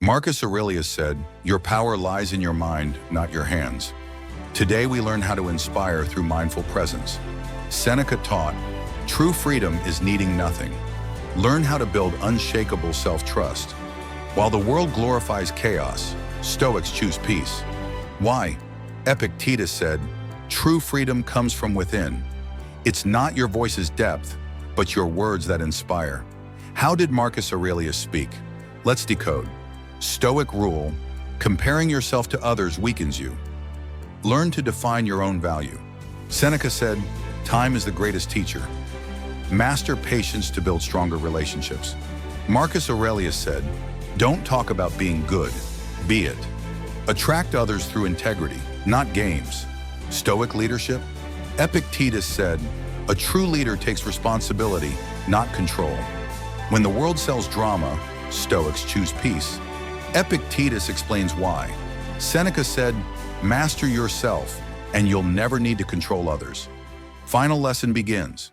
Marcus Aurelius said, "Your power lies in your mind, not your hands." Today we learn how to inspire through mindful presence. Seneca taught, "True freedom is needing nothing." Learn how to build unshakable self-trust. While the world glorifies chaos, Stoics choose peace. Why? Epictetus said, "True freedom comes from within." It's not your voice's depth, but your words that inspire. How did Marcus Aurelius speak? Let's decode. Stoic rule: comparing yourself to others weakens you. Learn to define your own value. Seneca said, "Time is the greatest teacher." Master patience to build stronger relationships. Marcus Aurelius said, "Don't talk about being good, be it." Attract others through integrity, not games. Stoic leadership. Epictetus said, "A true leader takes responsibility, not control." When the world sells drama, Stoics choose peace. Epictetus explains why. Seneca said, "Master yourself, and you'll never need to control others." Final lesson begins.